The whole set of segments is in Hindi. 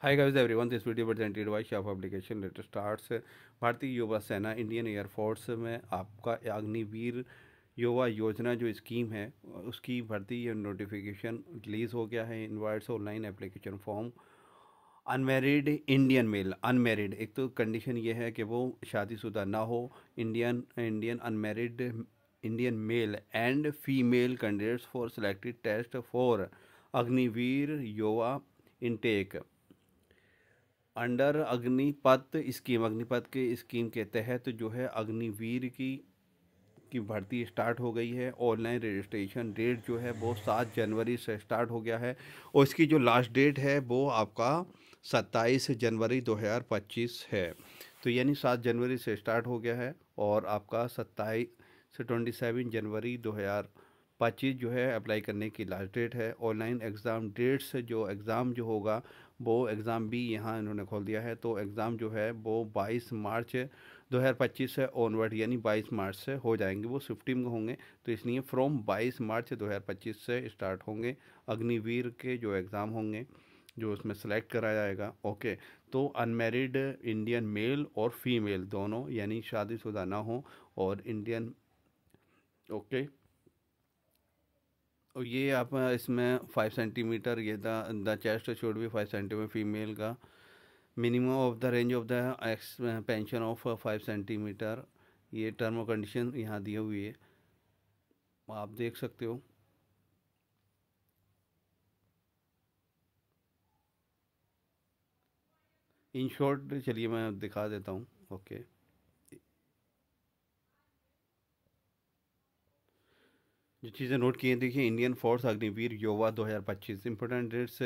Hi guys everyone, this video presented by Shah Publication. Let us start से भारतीय युवा सेना इंडियन एयरफोर्स में आपका अग्निवीर युवा योजना जो स्कीम है उसकी भर्ती नोटिफिकेशन रिलीज़ हो गया है। Invites online application form unmarried Indian male unmarried एक तो कंडीशन ये है कि वो शादीशुदा ना हो। Indian Indian unmarried Indian male and female candidates for selected test for Agniveer युवा इनटेक अंडर अग्निपथ के स्कीम के तहत जो है अग्निवीर की भर्ती स्टार्ट हो गई है। ऑनलाइन रजिस्ट्रेशन डेट जो है वो 7 जनवरी से स्टार्ट हो गया है और इसकी जो लास्ट डेट है वो आपका 27 जनवरी 2025 है। तो यानी 7 जनवरी से स्टार्ट हो गया है और आपका 27 से 27 जनवरी 2025 जो है अप्लाई करने की लास्ट डेट है। ऑनलाइन एग्ज़ाम डेट्स जो एग्ज़ाम जो होगा वो एग्ज़ाम भी यहाँ इन्होंने खोल दिया है। तो एग्ज़ाम जो है वो 22 मार्च 2025 से ऑनवर्ड यानी 22 मार्च से हो जाएंगे, वो शिफ्टिंग में होंगे। तो इसलिए फ्रॉम 22 मार्च 2025 से स्टार्ट होंगे अग्निवीर के जो एग्ज़ाम होंगे जो उसमें सेलेक्ट करा जाएगा। ओके, तो अनमेरिड इंडियन मेल और फीमेल दोनों यानी शादीशुदा ना हो और इंडियन। ओके, और ये आप इसमें 5 सेंटीमीटर ये द चेस्ट शुड भी 5 सेंटीमीटर फीमेल का minimum of the range of the expansion of 5 centimetre. ये टर्म और कंडीशन यहाँ दी हुई है, आप देख सकते हो। इन शॉर्ट चलिए मैं दिखा देता हूँ। ओके, जो चीज़ें नोट की हैं देखिए, इंडियन फोर्स अग्निवीर योवा 2025 इंपॉर्टेंट डेट्स।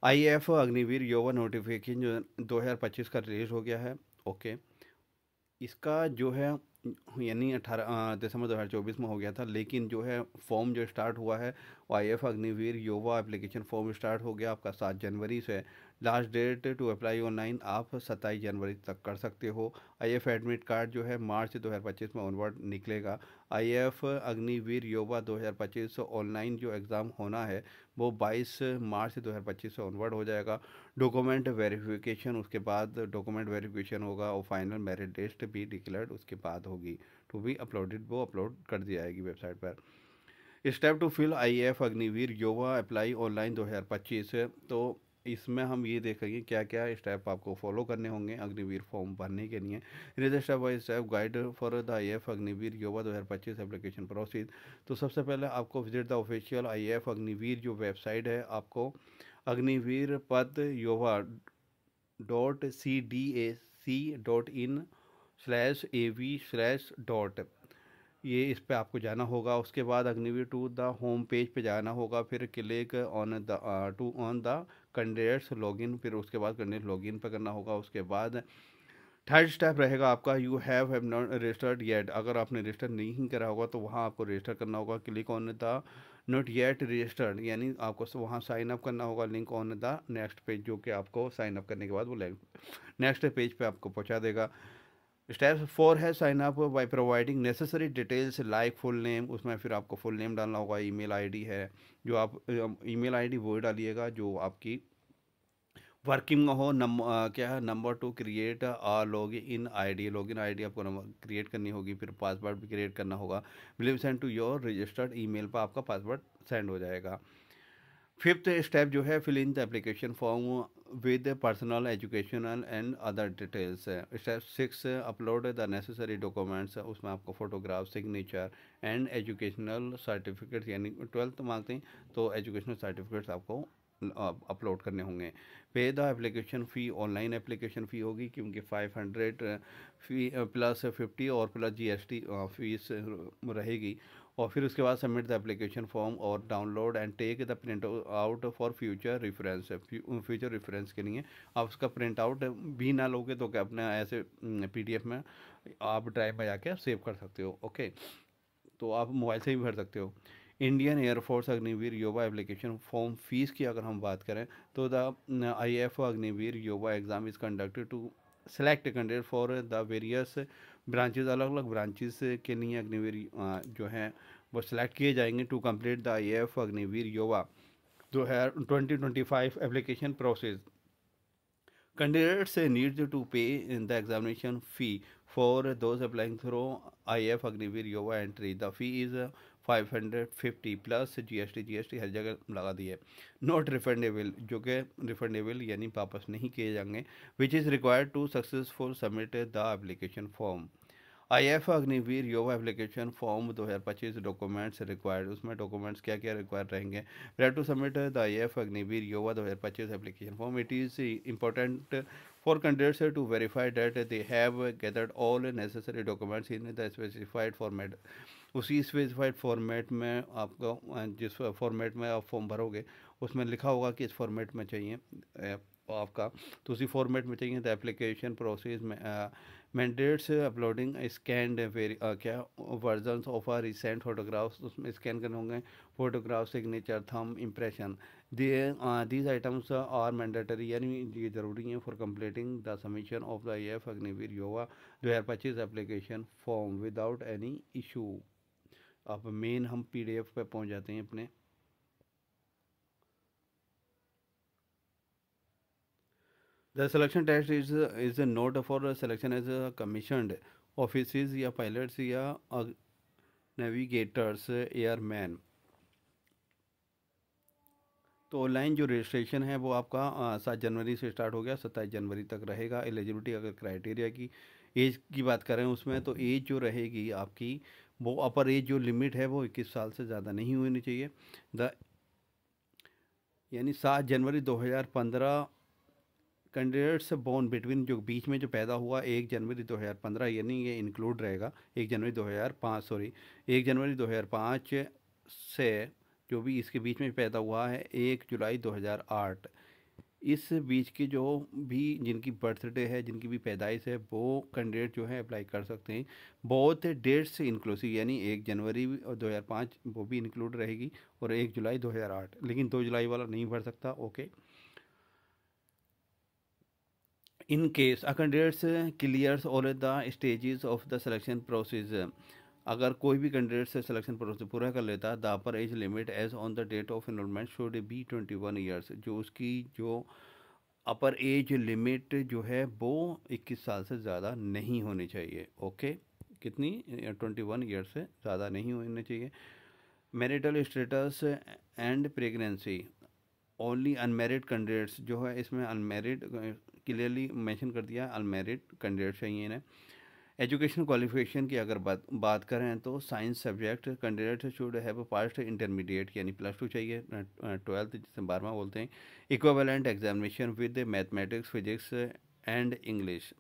आईएएफ अग्निवीर योवा नोटिफिकेशन जो 2025 का रिलीज हो गया है। ओके, इसका जो है यानी 18 दिसंबर 2024 में हो गया था, लेकिन जो है फॉर्म जो स्टार्ट हुआ है वो आईएएफ अग्निवीर युवा एप्लीकेशन फॉर्म स्टार्ट हो गया आपका 7 जनवरी से। Last date to apply online आप 27 जनवरी तक कर सकते हो। आईएएफ एडमिट कार्ड जो है मार्च 2025 में ऑनवर्ड निकलेगा। आईएएफ अग्निवीर युवा 2025 ऑनलाइन जो एग्ज़ाम होना है वो 22 मार्च 2025 से ऑनवर्ड हो जाएगा। डॉक्यूमेंट वेरिफिकेशन उसके बाद डॉक्यूमेंट वेरिफिकेशन होगा और फाइनल मेरिट लिस्ट भी डिक्लेयर्ड उसके बाद होगी। टू बी अपलोडेड, वो अपलोड कर दी जाएगी वेबसाइट पर। Step two fill IAF Agniveer युवा अप्लाई ऑनलाइन 2025। तो इसमें हम ये देखेंगे क्या क्या स्टेप आपको फॉलो करने होंगे अग्निवीर फॉर्म भरने के लिए। It step by step guide for the IAF Agniveer युवा 2025 एप्लीकेशन प्रोसीड। तो सबसे पहले आपको visit the official IAF Agniveer जो वेबसाइट है, आपको अग्निवीर पद युवा .cac.in/av/डॉट ये इस पे आपको जाना होगा। उसके बाद Agniveer to the home page पे जाना होगा, फिर click on the to on the candidates login, फिर उसके बाद कैंडिडेट लॉगिन पे करना होगा। उसके बाद थर्ड स्टेप रहेगा आपका you have not registered yet. अगर आपने रजिस्टर नहीं करा होगा तो वहाँ आपको रजिस्टर करना होगा। Click on the not yet registered यानी आपको वहाँ साइन अप करना होगा। Link on the next page जो कि आपको साइन अप करने के बाद वो नेक्स्ट पेज पे आपको पहुँचा देगा। स्टेप 4 है sign up by providing necessary details like full name. उसमें फिर आपको फुल नेम डालना होगा। ईमेल आईडी है जो आप ईमेल आईडी वो डालिएगा जो आपकी वर्किंग में हो। क्या है number 2 create a login ID आपको नंबर क्रिएट करनी होगी। फिर पासवर्ड भी क्रिएट करना होगा। Will send to your registered email पर आपका पासवर्ड सेंड हो जाएगा। फिफ्थ स्टेप जो है fill in the application form with personal educational and other details. Step 6 upload the necessary documents. उसमें आपको photograph signature and educational certificates यानी 12th मांगते हैं तो एजुकेशनल सर्टिफिकेट्स आपको अपलोड करने होंगे। पे the application fee, online application fee होगी क्योंकि 500 फी प्लस 50 और प्लस जीएसटी फीस रहेगी। और फिर उसके बाद सबमिट द एप्लीकेशन फॉर्म और download and take the print out for future reference. Future reference के लिए आप उसका प्रिंट आउट भी ना लोगे तो क्या अपने ऐसे पीडीएफ में आप ड्राइव में जाके सेव कर सकते हो। ओके, तो आप मोबाइल से भी भर सकते हो। इंडियन एयरफोर्स अग्निवीर युवा एप्लीकेशन फॉर्म फीस की अगर हम बात करें तो द आई एफ अग्निवीर युवा exam is conducted to select candidate for the various branches. अलग अलग ब्रांचेस के लिए अग्निवीर जो हैं वो सिलेक्ट किए जाएंगे to complete the I F Agniveer युवा जो है 2025 application process. Candidates need to pay in the examination fee for those applying through IF Agniveer Yuva entry. The fee is 550 plus GST। GST हर जगह लगा दी है। नॉट रिफंडेबल, जो कि रिफंडेबल यानी वापस नहीं किए जाएंगे। Which is required to successful submit the application form. IF Agniveer युवा एप्लीकेशन फॉर्म 2025 डॉक्यूमेंट्स रिक्वायर्ड। उसमें डॉक्यूमेंट्स क्या क्या रिक्वायर्ड रहेंगे? We have to submit the IF Agniveer युवा 2025 application form. It is important for candidates to verify that they have gathered all necessary documents in the specified format. उसी स्पेसिफाइड फॉर्मेट में आपको जिस फॉर्मेट में आप फॉर्म भरोगे उसमें लिखा होगा कि इस फॉर्मेट में चाहिए आपका, तो उसी फॉर्मेट में चाहिए। द एप्लीकेशन प्रोसेस में मैंडेट्स अपलोडिंग स्कैंड क्या version of a recent photographs, उसमें स्कैन करने होंगे photograph, signature, thumb, impression. These items are mandatory, यानी ये ज़रूरी हैं for completing the submission of the IF Agniveer युवा 2025 application form without any issue. अब मेन हम PDF पे पहुंच जाते हैं अपने। The selection test is not for selection as commissioned officers या पायलट्स या नेविगेटर्स, एयरमैन। तो ऑनलाइन जो रजिस्ट्रेशन है वो आपका 7 जनवरी से स्टार्ट हो गया, 27 जनवरी तक रहेगा। एलिजिबिलिटी अगर क्राइटेरिया की एज की बात करें उसमें, तो एज जो रहेगी आपकी वो अपर एज जो लिमिट है वो 21 साल से ज़्यादा नहीं होनी चाहिए। द यानी 7 जनवरी 2015 कैंडिडेट्स बोर्न बिटवीन, जो बीच में जो पैदा हुआ 1 जनवरी 2015, यानी ये इंक्लूड रहेगा 1 जनवरी 2005, सॉरी 1 जनवरी 2005 से जो भी इसके बीच में पैदा हुआ है 1 जुलाई 2008, इस बीच की जो भी जिनकी बर्थडे है, जिनकी भी पैदाइश है, वो कैंडिडेट जो है अप्लाई कर सकते हैं। बहुत डेट्स इंक्लूसिव, यानी 1 जनवरी 2005 वो भी इंक्लूड रहेगी और 1 जुलाई 2008, लेकिन 2 जुलाई वाला नहीं भर सकता। Okay. In case a candidates clears all the stages of the selection process, अगर कोई भी कैंडिडेट से सिलेक्शन प्रोसेस पूरा कर लेता है, the upper age limit age on the date of enrolment should be 21 years. जो उसकी जो अपर एज लिमिट जो है वो 21 साल से ज़्यादा नहीं होनी चाहिए। ओके, कितनी? 21 ईयर से ज़्यादा नहीं होनी चाहिए। Marital status and pregnancy, only unmarried candidates जो है, इसमें अनमेरिड क्लियरली मेंशन कर दिया, अनमेरिड कैंडिडेट्स चाहिए इन्हें। एजुकेशन क्वालिफिकेशन की अगर बात करें तो science subject candidate should have passed intermediate, यानी +2 चाहिए, 12th जिसे 12वां बोलते हैं। Equivalent examination with mathematics, physics and English,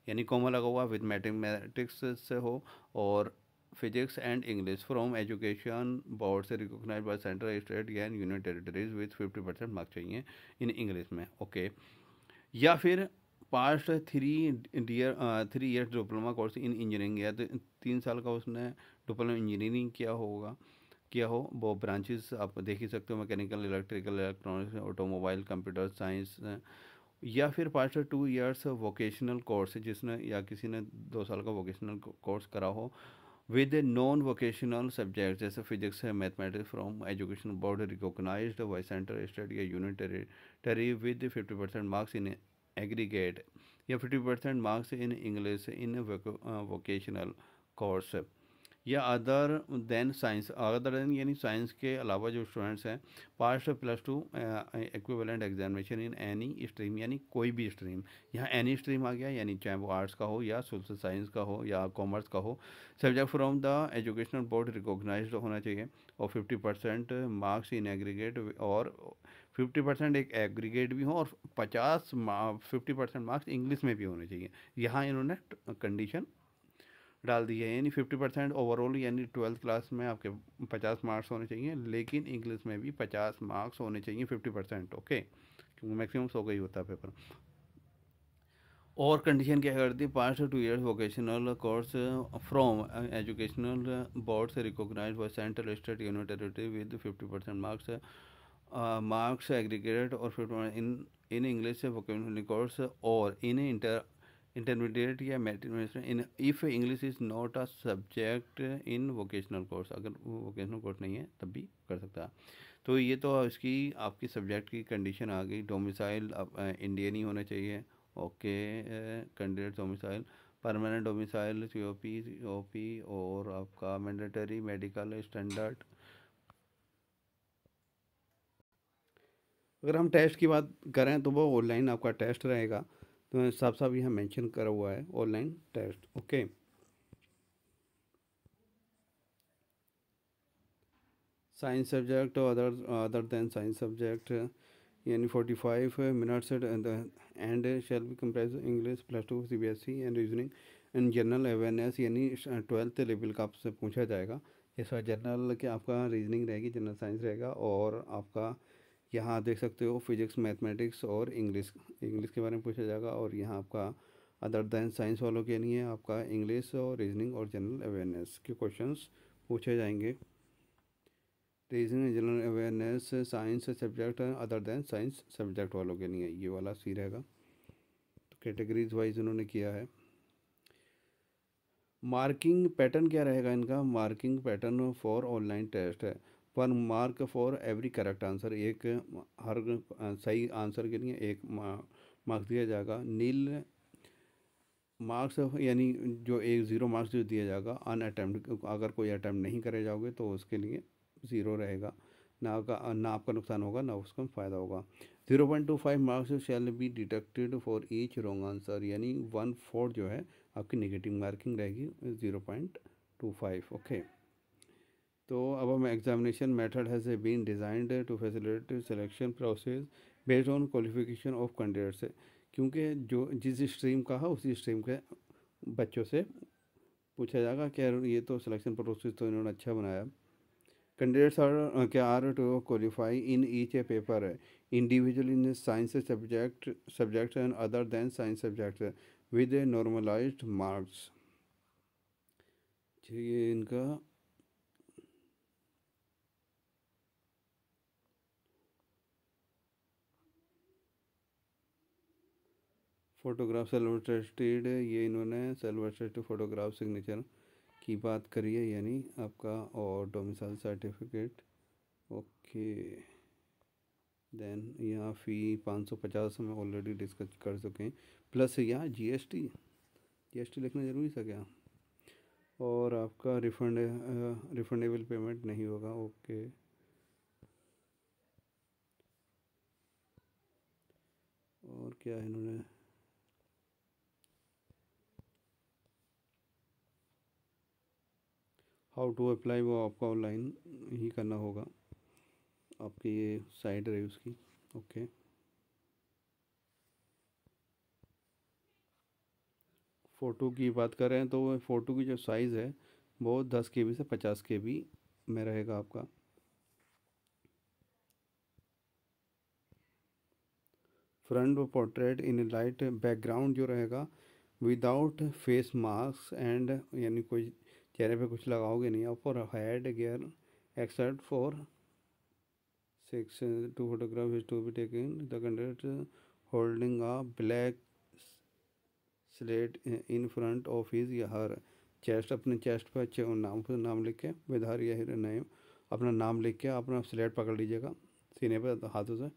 यानी कॉमा लगा हुआ विद मैथमेटिक्स से हो और physics and English from education board से recognise by central, state and union territories with 50% marks चाहिए इन इंग्लिश में। ओके। या फिर passed 3 year diploma course in engineering, या तो 3 साल का उसने डिप्लोमा इंजीनियरिंग किया हो वो ब्रांचेस आप देख ही सकते हो, mechanical, electrical, electronics, automobile, computer science. या फिर पास्ट 2 ईयर्स वोकेशनल कोर्स, जिसने या किसी ने 2 साल का वोकेशनल कोर्स करा हो विद नॉन वोकेशनल सब्जेक्ट जैसे फिजिक्स है, mathematics from education board recognised by centre, state या union territory with 50% marks in aggregate, या 50% marks in English in vocational course, या other than science, other than यानी साइंस के अलावा जो स्टूडेंट्स हैं passed +2 equivalent examination in any stream, यानी कोई भी स्ट्रीम। यहाँ एनी स्ट्रीम आ गया, यानी चाहे वो आर्ट्स का हो या सोशल साइंस का हो या कॉमर्स का हो, subject from the educational board recognised होना चाहिए, और 50% मार्क्स इन एग्रीगेट, और 50% एक एग्रीगेट भी हो, और 50% मार्क्स इंग्लिश में भी होने चाहिए। यहाँ इन्होंने कंडीशन डाल दी है, यानी 50% ओवरऑल, यानी 12th क्लास में आपके 50 मार्क्स होने चाहिए, लेकिन इंग्लिश में भी 50 मार्क्स होने चाहिए 50%। ओके, क्योंकि मैक्सिमम 100 का ही होता है पेपर। और कंडीशन क्या करती है? Passed 2 years vocational course from educational board से recognise by central, state, union territory with 50% marks aggregate, और 50 इन इंग्लिश वोकेशनल कोर्स, और इन इंटरमीडिएट या mathematics in if English is not a subject in vocational course, अगर वोकेशनल कोर्स नहीं है तब भी कर सकता है। तो ये तो इसकी आपकी सब्जेक्ट की कंडीशन आ गई। डोमिसाइल इंडियन ही होना चाहिए, okay. Candidate domicile, permanent domicile, COP और आपका मैंडेटरी मेडिकल स्टैंडर्ड। अगर हम टेस्ट की बात करें तो वो ऑनलाइन आपका टेस्ट रहेगा, तो साफ साफ यहाँ मेंशन करा हुआ है online test. Okay. Science subject other than science subject यानी 45 minutes and shall be comprise English +2 CBSE and reasoning and general awareness, यानी 12th लेवल का आपसे पूछा जाएगा। इसमें जनरल के आपका रीजनिंग रहेगी, जनरल साइंस रहेगा, और आपका यहाँ देख सकते हो फिजिक्स मैथमेटिक्स और इंग्लिश, इंग्लिश के बारे में पूछा जाएगा। और यहाँ आपका अदर देन साइंस वालों के लिए आपका इंग्लिश और रीजनिंग और जनरल अवेयरनेस के क्वेश्चंस पूछे जाएंगे। Reasoning general awareness science subject other than science subject वालों के लिए ये वाला सी रहेगा। तो कैटेगरीज वाइज उन्होंने किया है। मार्किंग पैटर्न क्या रहेगा इनका? Marking pattern for online test है, 1 mark for every correct answer, एक हर सही आंसर के लिए 1 मार्क्स दिया जाएगा। नील मार्क्स यानी जो एक 0 मार्क्स जो दिया जाएगा अन अटैम्प्ट, अगर कोई अटैम्प्ट नहीं करे जाओगे तो उसके लिए 0 रहेगा, ना आपका नुकसान होगा ना उसका फ़ायदा होगा। 0.25 marks shall be deducted for each wrong answer, यानी 1/4 जो है आपकी नेगेटिव मार्किंग रहेगी 0.25। ओके। तो अब हम examination method has been designed to facilitate selection process based on qualification of candidates, क्योंकि जो जिस स्ट्रीम का है उसी स्ट्रीम के बच्चों से पूछा जाएगा कि यार ये तो सिलेक्शन प्रोसेस तो इन्होंने अच्छा बनाया। Candidates are to qualify in each a paper individual in science subject and other than science subject with a normalised marks. ये इनका फोटोग्राफ सेल्फ अटेस्टेड, ये इन्होंने सेल्फ अटेस्टेड फोटोग्राफ सिग्नेचर की बात करी है, यानी आपका, और डोमिसाइल सर्टिफिकेट। ओके। देन यहाँ फ़ी 550 हम ऑलरेडी डिस्कस कर चुके हैं, प्लस यहाँ जीएसटी लिखना ज़रूरी था क्या? और आपका रिफंडेबल पेमेंट नहीं होगा। ओके। और क्या है इन्होंने, हाउ टू अप्लाई वो आपका ऑनलाइन ही करना होगा, आपकी ये साइट रही उसकी। ओके। फ़ोटो की बात करें तो फ़ोटो की जो साइज़ है वो 10 KB से 50 KB में रहेगा आपका। Front portrait in light background जो रहेगा विदाउट फेस मास्क एंड, यानी कोई चेहरे पे कुछ लगाओगे नहीं आप, और head gear except for 6 to photograph is to be taken the candidate holding a black slate in front of his या हर चेस्ट, अपने चेस्ट पर अच्छे नाम लिख के विद हर या नेम, अपना नाम लिख के अपना स्लेट पकड़ लीजिएगा सीने पर हाथों से।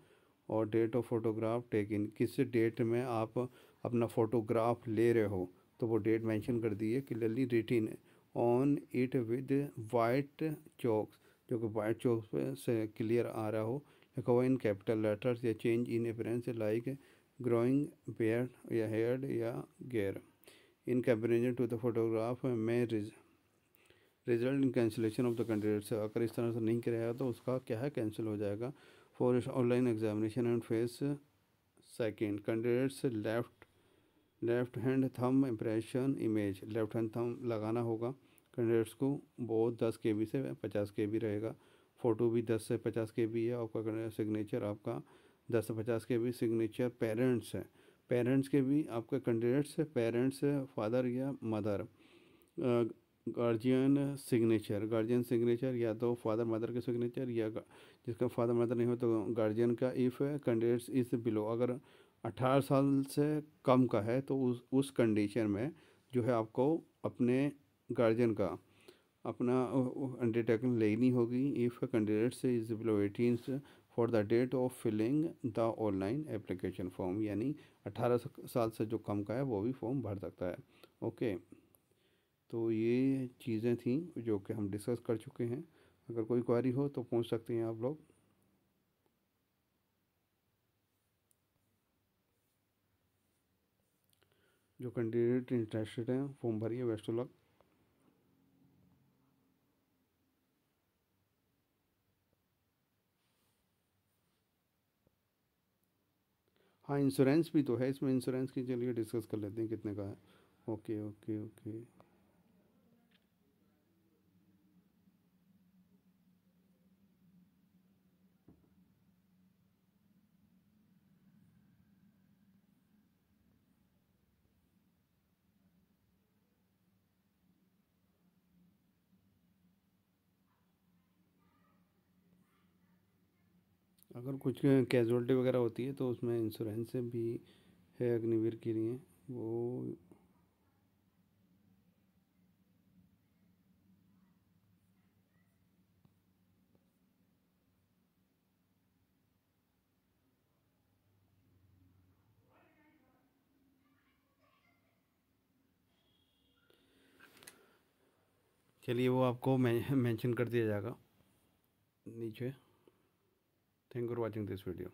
और डेट ऑफ फोटोग्राफ टेकिन, किस डेट में आप अपना फ़ोटोग्राफ ले रहे हो तो वो डेट मेंशन कर दी है clearly रिटिन on it with white chalks, जो कि वाइट चॉक पे से क्लियर आ रहा हो, लिखा हुआ इन कैपिटल लेटर्स, या change in appearance like growing beard या हेयर्ड या gear in comparison to the photograph में result in cancellation of the candidates, अगर इस तरह से नहीं कराया तो उसका क्या है, कैंसिल हो जाएगा। For online examination and face second candidates left hand thumb impression image, left hand thumb लगाना होगा कैंडिडेट्स को, वो 10 KB से 50 KB रहेगा। फ़ोटो भी 10 से 50 KB है आपका। सिग्नेचर आपका 10 से 50 KB सिग्नेचर पेरेंट्स है, पेरेंट्स के भी आपके कैंडिडेट्स पेरेंट्स फादर या मदर। गार्जियन सिग्नेचर या तो फादर मदर के सिग्नेचर, या जिसका फादर मदर नहीं हो तो गार्जियन का। इफ़ कैंडिडेट्स इस बिलो, अगर 18 साल से कम का है तो उस कंडीशन में जो है आपको अपने गार्जियन का अपना अंडरटेकिंग लेनी होगी। If candidates is below 18 for the date of filling the online application form, यानी 18 साल से जो कम का है वो भी फॉर्म भर सकता है। ओके, तो ये चीज़ें थी जो कि हम डिस्कस कर चुके हैं। अगर कोई क्वारी हो तो पूछ सकते हैं आप लोग। जो कैंडिडेट इंटरेस्टेड हैं फॉर्म भरिए, बेस्ट ऑफ लक। हाँ, इंश्योरेंस भी तो है इसमें, इंश्योरेंस की चलिए डिस्कस कर लेते हैं कितने का है। Okay okay okay. अगर कुछ कैजुअलिटी वगैरह होती है तो उसमें इंश्योरेंस भी है अग्निवीर के लिए वो। चलिए वो आपको मेंशन कर दिया जाएगा नीचे। Thank you for watching this video.